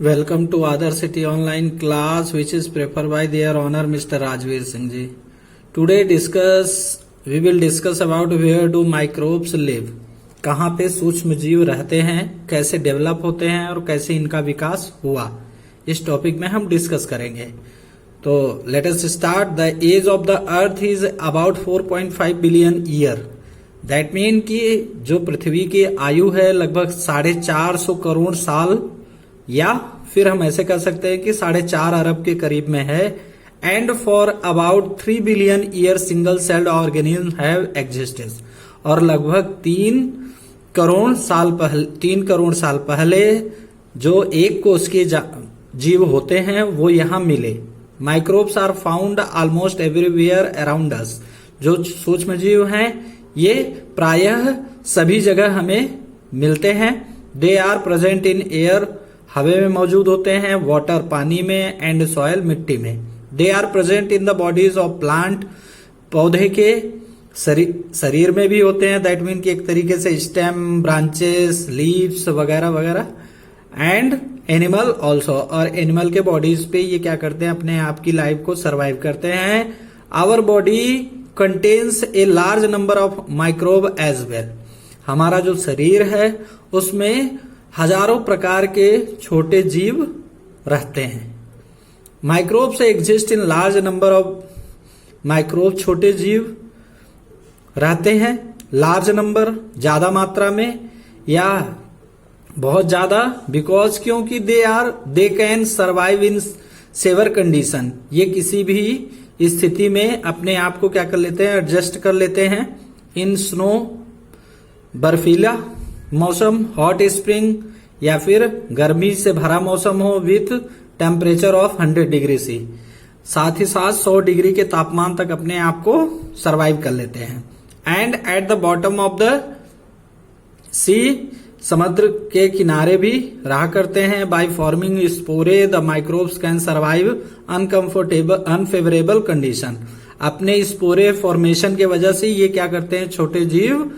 Welcome to Other City online class which is prepared by their honor Mr. Rajveer Singh ji. Today we will discuss about where do microbes live. कहाँ पे सूक्ष्म जीव रहते हैं, कैसे develop होते हैं और कैसे इनका विकास हुआ, इस टॉपिक में हम डिस्कस करेंगे. तो let us start. The age of the earth is about 4.5 billion year. That mean कि जो पृथ्वी की आयु है लगभग 450 करोड़ साल, या फिर हम ऐसे कह सकते हैं कि 4.5 अरब के करीब में है. And for about 3 billion year single celled organism have existed. और लगभग 3 करोड़ साल पहले जो एक कोष के जीव होते हैं वो यहाँ मिले. Microbes are found almost everywhere around us. जो सूक्ष्म जीव हैं ये प्रायः सभी जगह हमें मिलते हैं. They are present in air, हवा में मौजूद होते हैं, वाटर पानी में, एंड सॉयल मिट्टी में. They are present in the bodies of plant, पौधे के शरीर में भी होते हैं. दैट मीन कि एक तरीके से स्टेम, ब्रांचेस, लीव्स वगैरह वगैरह. एंड एनिमल ऑल्सो, और एनिमल के बॉडीज पे ये क्या करते हैं, अपने आप की लाइफ को सरवाइव करते हैं. Our body contains a large number of microbe as well. हमारा जो शरीर है उसमें हजारों प्रकार के छोटे जीव रहते हैं. Microbes exist in large number of microbe. छोटे जीव रहते हैं लार्ज नंबर, ज्यादा मात्रा में या बहुत ज्यादा. बिकॉज क्योंकि they can survive in severe condition. ये किसी भी स्थिति में अपने आप को क्या कर लेते हैं, एडजस्ट कर लेते हैं. इन स्नो, बर्फीला मौसम, हॉट स्प्रिंग, या फिर गर्मी से भरा मौसम हो with temperature of 100 degree C. साथ ही साथ 100 डिग्री के तापमान तक अपने आप को सरवाइव कर लेते हैं. And at the bottom of the sea, समुद्र के किनारे भी रहा करते हैं. By forming spore the microbes can survive unfavourable condition. अपने स्पोरे फॉर्मेशन के वजह से ये क्या करते हैं, छोटे जीव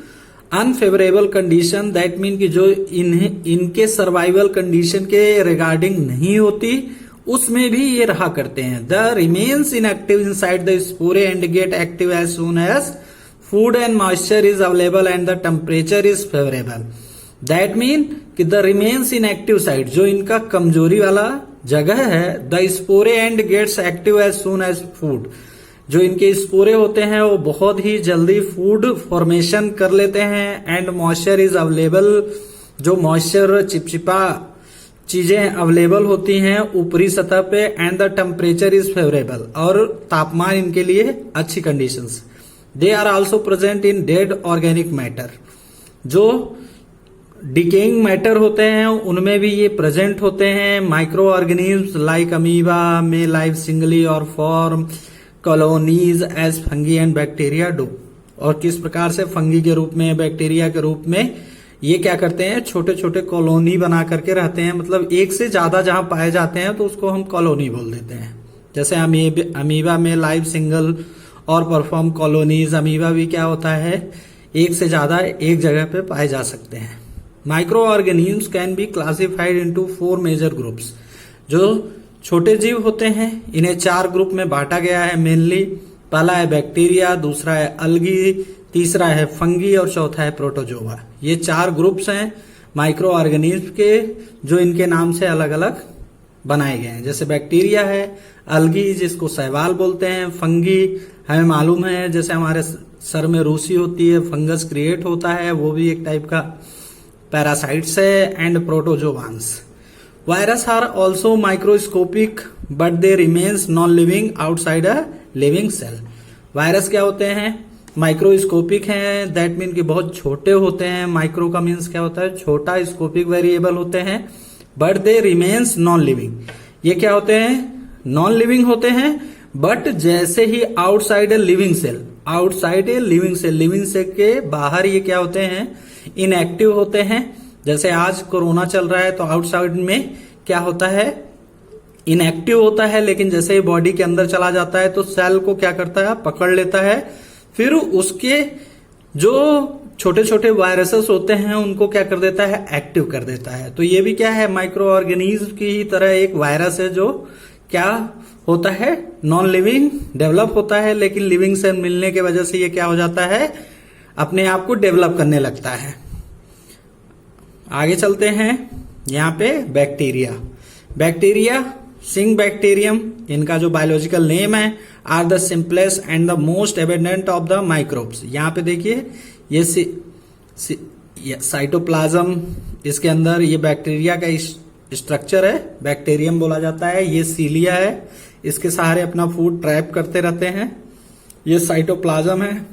अनफेवरेबल कंडीशन, दैट मीन कि जो इनके सर्वाइवल कंडीशन के रिगार्डिंग नहीं होती उसमें भी ये रहा करते हैं. The remains inactive inside the spore and get active as soon as food and moisture is available and the temperature is favourable. That mean कि the remains in active side, जो इनका कमजोरी वाला जगह है, the spore and gets active as soon as food. जो इनके स्पोरे होते हैं वो बहुत ही जल्दी फूड फॉर्मेशन कर लेते हैं. एंड मॉइस्चर इज अवेलेबल, जो मॉइस्चर चिपचिपा चीजें अवेलेबल होती हैं ऊपरी सतह पे. And the temperature is favourable, और तापमान इनके लिए अच्छी conditions. They are also present in dead organic matter. जो डिकेइंग मैटर होते हैं उनमें भी ये प्रेजेंट होते हैं. माइक्रो ऑर्गेनिज्म लाइक अमीबा में लाइव सिंगली और form colonies as fungi and bacteria do. और किस प्रकार से फंगी के रूप में, बैक्टीरिया के रूप में ये क्या करते हैं, छोटे छोटे कॉलोनी बना करके रहते हैं. मतलब एक से ज्यादा जहां पाए जाते हैं तो उसको हम कॉलोनी बोल देते हैं. जैसे अमीबा में लाइव सिंगल और परफॉर्म कॉलोनीज. अमीबा भी क्या होता है, एक से ज्यादा एक जगह पे पाए जा सकते हैं. Micro organisms can be classified into 4 major groups. जो छोटे जीव होते हैं इन्हें 4 ग्रुप में बांटा गया है मेनली. पहला है बैक्टीरिया, दूसरा है अल्गी, तीसरा है फंगी और चौथा है प्रोटोजोआ. ये 4 ग्रुप्स हैं माइक्रो ऑर्गेनिज्म के, जो इनके नाम से अलग अलग बनाए गए हैं. जैसे बैक्टीरिया है, अल्गी जिसको शैवाल बोलते हैं, फंगी हमें मालूम है जैसे हमारे सर में रूसी होती है, फंगस क्रिएट होता है, वो भी एक टाइप का पैरासाइट्स है. And protozoans. Virus are also microscopic but they remains non living outside a living cell. Virus क्या होते हैं, माइक्रोस्कोपिक हैं. दैट मीन कि बहुत छोटे होते हैं. माइक्रो का मीन्स क्या होता है, छोटा. स्कोपिक वेरिएबल होते हैं. But they remains non living. ये क्या होते हैं, नॉन लिविंग होते हैं. बट जैसे ही outside a living cell, outside a living cell, living cell के बाहर ये क्या होते हैं, इनएक्टिव होते हैं. जैसे आज कोरोना चल रहा है तो आउटसाइड में क्या होता है, इनएक्टिव होता है. लेकिन जैसे ही बॉडी के अंदर चला जाता है तो सेल को क्या करता है, पकड़ लेता है. फिर उसके जो छोटे छोटे वायरसेस होते हैं उनको क्या कर देता है, एक्टिव कर देता है। तो ये भी क्या है, माइक्रो ऑर्गेनिज्म की ही तरह एक वायरस है जो क्या होता है, नॉन लिविंग डेवलप होता है, लेकिन लिविंग सेल मिलने की वजह से ये क्या हो जाता है, अपने आप को डेवलप करने लगता है। आगे चलते हैं, यहाँ पे बैक्टीरिया सिंग बैक्टीरियम, इनका जो बायोलॉजिकल नेम है, are the simplest and the most abundant of the microbes. यहाँ पे देखिए ये साइटोप्लाज्म, इसके अंदर ये बैक्टीरिया का स्ट्रक्चर है, बैक्टीरियम बोला जाता है। ये सीलिया है, इसके सहारे अपना फूड ट्रैप करते रहते हैं। ये साइटोप्लाज्म है।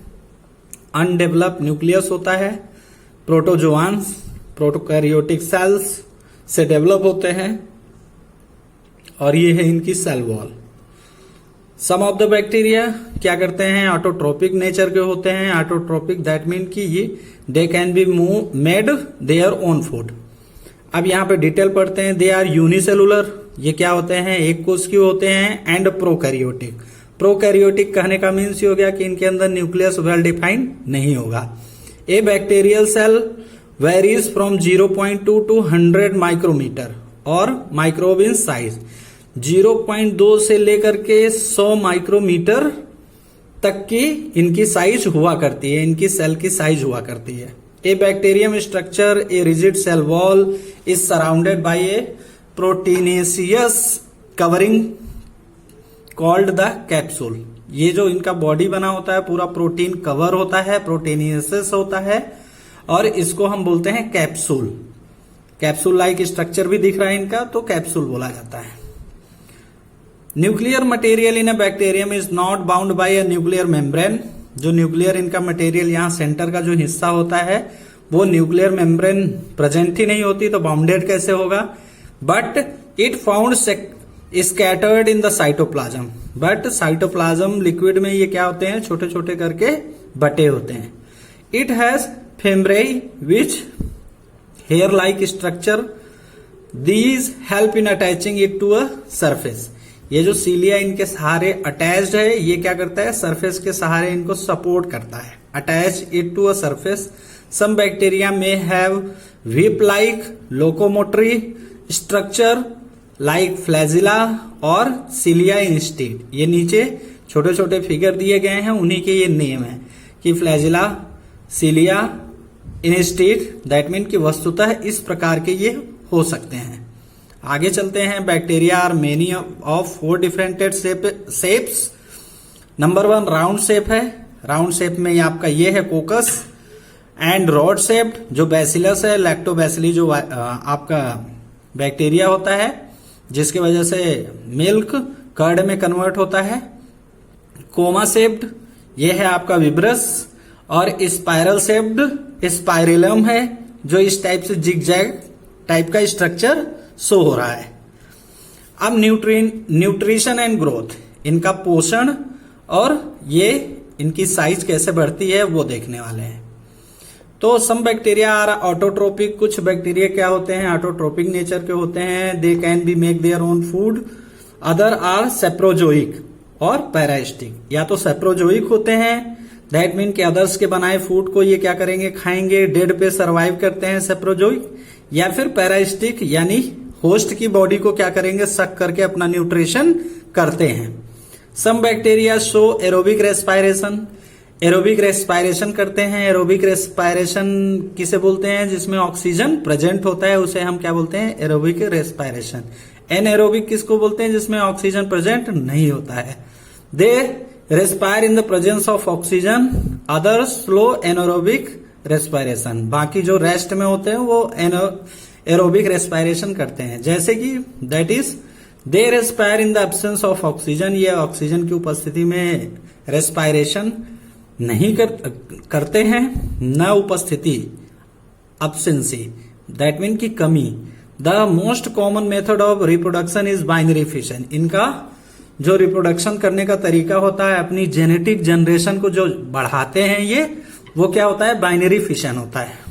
अनडेवलप्ड न्यूक्लियस होता है। प्रोटोजोआन्स प्रोटोकैरियोटिक सेल्स से डेवलप होते हैं, और ये है इनकी cell wall. Some of the bacteria क्या करते हैं, ऑटोट्रोपिक नेचर के होते हैं। ऑटोट्रोपिक दैट मीन कि ये दे can be made their own food. अब यहाँ पे डिटेल पढ़ते हैं। दे आर यूनिसेलुलर, ये क्या होते हैं, एक कोशिकीय होते हैं। एंड प्रोकैरियोटिक कहने का मीन्स ये हो गया कि इनके अंदर न्यूक्लियस वेल डिफाइंड नहीं होगा। A bacterial cell varies from 0.2 to 100 micrometre और माइक्रोब इन साइज। 0.2 से लेकर के 100 माइक्रोमीटर तक की इनकी साइज हुआ करती है, इनकी सेल की साइज हुआ करती है। A bacterium structure, a rigid cell wall is surrounded by a proteinaceous covering called the capsule. ये जो इनका बॉडी बना होता है पूरा प्रोटीन कवर होता है, प्रोटीनेशियस होता है, और इसको हम बोलते हैं कैप्सूल। कैप्सूल लाइक स्ट्रक्चर भी दिख रहा है इनका, तो कैप्सूल बोला जाता है। Nuclear material in a bacterium is not bound by a nuclear membrane. जो न्यूक्लियर इनका मटेरियल यहाँ सेंटर का जो हिस्सा होता है वो न्यूक्लियर मेम्ब्रेन प्रेजेंट ही नहीं होती, तो बाउंडेड कैसे होगा। But it found scattered in the cytoplasm. But cytoplasm liquid में ये क्या होते हैं, छोटे छोटे करके बटे होते हैं। It has fimbriae which hair like structure, these help in attaching it to a surface. ये जो सीलिया इनके सहारे अटैच्ड है, ये क्या करता है, सरफेस के सहारे इनको सपोर्ट करता है, attach it to a surface. Some bacteria में have whip like locomotory structure like flagella और सीलिया इंस्टीड। ये नीचे छोटे छोटे फिगर दिए गए हैं, उन्हीं के ये नेम है कि फ्लैजिला, सीलिया, इंस्टीड, दैट मीन कि वस्तुतः इस प्रकार के ये हो सकते हैं। आगे चलते हैं। Bacteria are many of 4 different shapes. Number 1 round shape है। राउंड शेप में ये आपका ये है कोकस, एंड रॉड शेप्ड जो बैसिलस है, लैक्टोबैसिली जो आपका बैक्टीरिया होता है, जिसकी वजह से मिल्क कर्ड में कन्वर्ट होता है। कोमा शेप्ड ये है आपका विब्रस, और स्पाइरल शेप्ड स्पाइरेलम है जो इस टाइप से जिगजैग टाइप का स्ट्रक्चर शो हो रहा है। अब न्यूट्रिशन एंड ग्रोथ, इनका पोषण और ये इनकी साइज कैसे बढ़ती है वो देखने वाले हैं। तो सम बैक्टीरिया आर ऑटोट्रोपिक, कुछ बैक्टीरिया क्या होते हैं, ऑटोट्रोपिक नेचर के होते हैं। They can be make their own food. Other are saprozoic और पैरासिटिक। या तो सेप्रोजोइक होते हैं, दैट मीन कि अदर्स के बनाए फूड को ये क्या करेंगे, खाएंगे, डेड पे सरवाइव करते हैं सेप्रोजोइक। या फिर पैरासिटिक यानी होस्ट की बॉडी को क्या करेंगे, सक करके अपना न्यूट्रिशन करते हैं। Some bacteria show aerobic respiration, aerobic respiration करते हैं। एरोबिक रेस्पायरेशन किसे बोलते हैं, जिसमें ऑक्सीजन प्रेजेंट होता है, उसे हम क्या बोलते हैं, एरोबिक रेस्पायरेशन। एनएरोबिक किसको बोलते हैं, जिसमें ऑक्सीजन प्रेजेंट नहीं होता है। They respire in the presence of oxygen, others slow anaerobic respiration. बाकी जो रेस्ट में होते हैं वो एरोबिक रेस्पायरेशन करते हैं, जैसे कि that is they respire in the absence of oxygen. ये ऑक्सीजन की उपस्थिति में रेस्पायरेशन नहीं करते हैं, न उपस्थिति, एब्सेंसी, दैट मीन की कमी। The most common method of reproduction is binary fission. इनका जो रिप्रोडक्शन करने का तरीका होता है, अपनी जेनेटिक जनरेशन को जो बढ़ाते हैं ये, वो क्या होता है, बाइनरी फिशन होता है।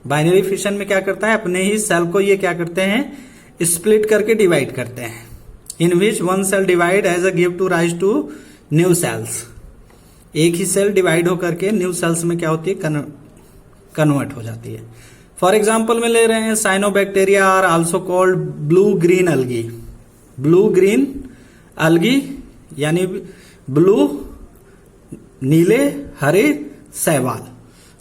बाइनरी फिशन में क्या करता है, अपने ही सेल को ये क्या करते हैं, स्प्लिट करके डिवाइड करते हैं। In which one cell divide as a give to rise to new cells. एक ही सेल डिवाइड होकर के न्यू सेल्स में क्या होती है, कन्वर्ट हो जाती है। फॉर एग्जाम्पल में ले रहे हैं cyanobacteria are also called blue green algae. Blue green algae यानी ब्लू नीले हरे शैवाल।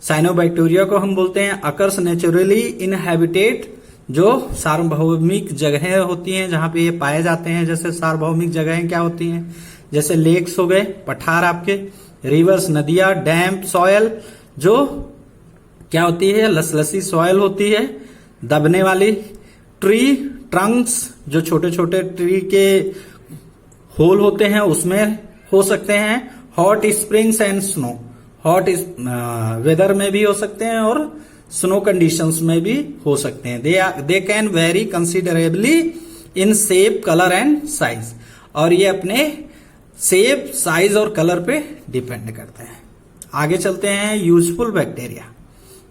साइनोबैक्टीरिया को हम बोलते हैं अकर्स नेचुरली इन हैबिटेट, जो सार्वभौमिक जगहें होती हैं जहां पे ये पाए जाते हैं। जैसे सार्वभौमिक जगहें क्या होती हैं, जैसे लेक्स हो गए, पठार आपके, रिवर्स नदियां, डैम्प सॉयल जो क्या होती है लसलसी सॉयल होती है, दबने वाली, ट्री ट्रंक्स जो छोटे छोटे ट्री के होल होते हैं उसमें हो सकते हैं, hot springs and snow, hot weather में भी हो सकते हैं और स्नो कंडीशंस में भी हो सकते हैं। They can very considerably in shape colour and size, और ये अपने शेप साइज और कलर पे डिपेंड करते हैं। आगे चलते हैं यूजफुल बैक्टीरिया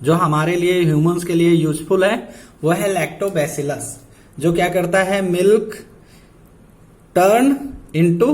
जो हमारे लिए ह्यूमंस के लिए यूजफुल है, वो है लैक्टोबैसिलस, जो क्या करता है मिल्क टर्न इनटू